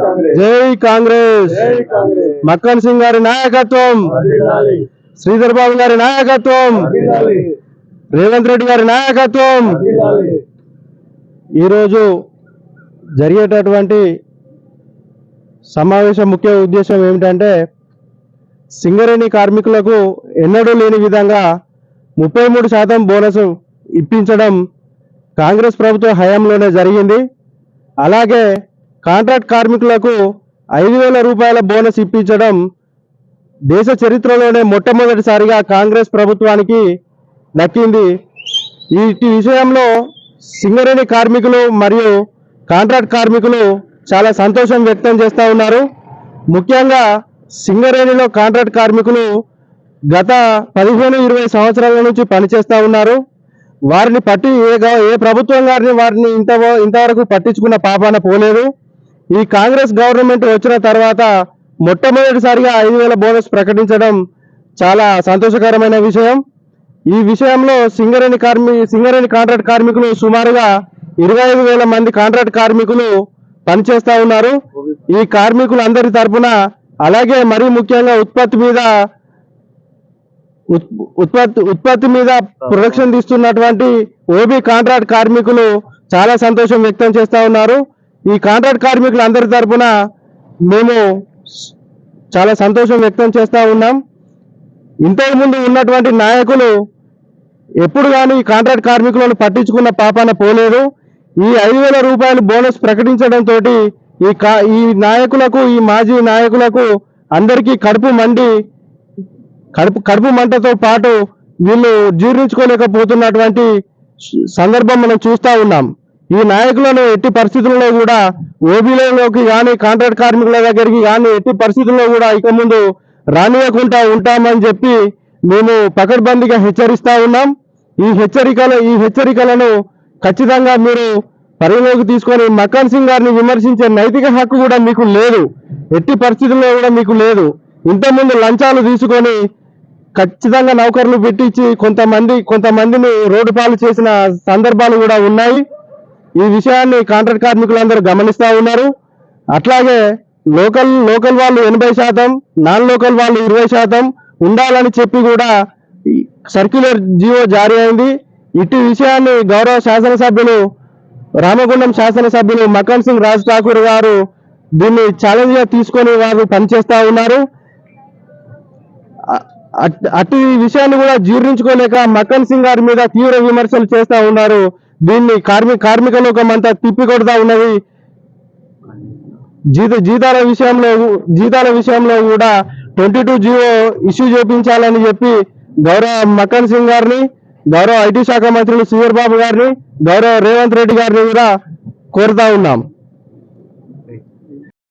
కాంగ్రెస్ జై కాంగ్రెస్ మక్కన్ సింగ్ గారి నాయకత్వం, శ్రీధర్ బాబు గారి నాయకత్వం, రేవంత్ రెడ్డి గారి నాయకత్వం. ఈరోజు జరిగేటటువంటి సమావేశం ముఖ్య ఉద్దేశం ఏమిటంటే, సింగరేణి కార్మికులకు ఎన్నడూ లేని విధంగా 33% బోనస్ ఇప్పించడం కాంగ్రెస్ ప్రభుత్వ హయాంలోనే జరిగింది. అలాగే కాంట్రాక్ట్ కార్మికులకు 5,000 రూపాయల బోనస్ ఇప్పించడం దేశ చరిత్రలోనే మొట్టమొదటిసారిగా కాంగ్రెస్ ప్రభుత్వానికి దక్కింది. ఈ విషయంలో సింగరేణి కార్మికులు మరియు కాంట్రాక్ట్ కార్మికులు చాలా సంతోషం వ్యక్తం చేస్తూ ఉన్నారు. ముఖ్యంగా సింగరేణిలో కాంట్రాక్ట్ కార్మికులు గత 15-20 సంవత్సరాల నుంచి పనిచేస్తూ ఉన్నారు. వారిని ఏ ప్రభుత్వం వారిని ఇంతవరకు పట్టించుకున్న పాపాన పోలేదు. ఈ కాంగ్రెస్ గవర్నమెంట్ వచ్చిన తర్వాత మొట్టమొదటిసారిగా 5,000 బోనస్ ప్రకటించడం చాలా సంతోషకరమైన విషయం. ఈ విషయంలో సింగరేణి కాంట్రాక్ట్ కార్మికులు సుమారుగా 25,000 మంది కాంట్రాక్ట్ కార్మికులు పనిచేస్తూ ఉన్నారు. ఈ కార్మికులందరి తరపున, అలాగే మరీ ముఖ్యంగా ఉత్పత్తి మీద ప్రొడక్షన్ తీస్తున్నటువంటి ఓబీ కాంట్రాక్ట్ కార్మికులు చాలా సంతోషం వ్యక్తం చేస్తూ ఉన్నారు. ఈ కాంట్రాక్ట్ కార్మికులందరి తరపున మేము చాలా సంతోషం వ్యక్తం చేస్తూ ఉన్నాం. ఇంతకుముందు ఉన్నటువంటి నాయకులు ఎప్పుడు కానీ ఈ కాంట్రాక్ట్ కార్మికులను పట్టించుకున్న పాపాన పోలేదు. ఈ 5,000 రూపాయలు బోనస్ ప్రకటించడంతో ఈ నాయకులకు, ఈ మాజీ నాయకులకు అందరికీ కడుపు మంటతో పాటు వీళ్ళు జీర్ణించుకోలేకపోతున్నటువంటి సందర్భం మనం చూస్తూ ఉన్నాం. ఈ నాయకులను ఎట్టి పరిస్థితుల్లో కూడా ఓబీలోకి కానీ కాంట్రాక్ట్ కార్మికుల దగ్గరికి కానీ ఎట్టి పరిస్థితుల్లో కూడా ఇక ముందు రానియకుండా ఉంటామని చెప్పి మేము పకడ్బందీగా హెచ్చరిస్తా ఉన్నాం. ఈ హెచ్చరికలను ఖచ్చితంగా మీరు పరిగణలోకి తీసుకొని మక్కన్ సింగ్ గారిని విమర్శించే నైతిక హక్కు కూడా మీకు లేదు, ఎట్టి పరిస్థితుల్లో కూడా మీకు లేదు. ఇంతకుముందు లంచాలు తీసుకొని ఖచ్చితంగా నౌకర్లు పెట్టించి కొంతమందిని రోడ్డు పాలు చేసిన సందర్భాలు కూడా ఉన్నాయి. ఈ విషయాన్ని కాంట్రాక్ట్ కార్మికులందరూ గమనిస్తూ ఉన్నారు. అట్లాగే లోకల్ వాళ్ళు 80%, నాన్ లోకల్ వాళ్ళు 20% ఉండాలని చెప్పి కూడా సర్క్యులర్ జీవో జారీ అయింది. ఇటు విషయాన్ని గౌరవ శాసనసభ్యులు, రామగుండం శాసనసభ్యులు మక్కన్ సింగ్ రాజ్ ఠాకూర్ గారు దీన్ని ఛాలెంజ్ గా తీసుకొని వారు పనిచేస్తూ ఉన్నారు. అటు విషయాన్ని కూడా జీర్ణించుకోలేక మక్కన్ సింగ్ గారి మీద తీవ్ర విమర్శలు చేస్తూ ఉన్నారు. దీన్ని కార్మిక లోకం అంతా తిప్పికొడతా ఉన్నది. జీతాల విషయంలో కూడా 22 జీవో ఇష్యూ చేపించాలని చెప్పి గౌరవ మక్కన్ సింగ్ గారిని, గౌరవ ఐటీ శాఖ మంత్రులు శ్రీధర్ బాబు గారిని, గౌరవ రేవంత్ రెడ్డి గారిని కూడా కోరుతా ఉన్నాం.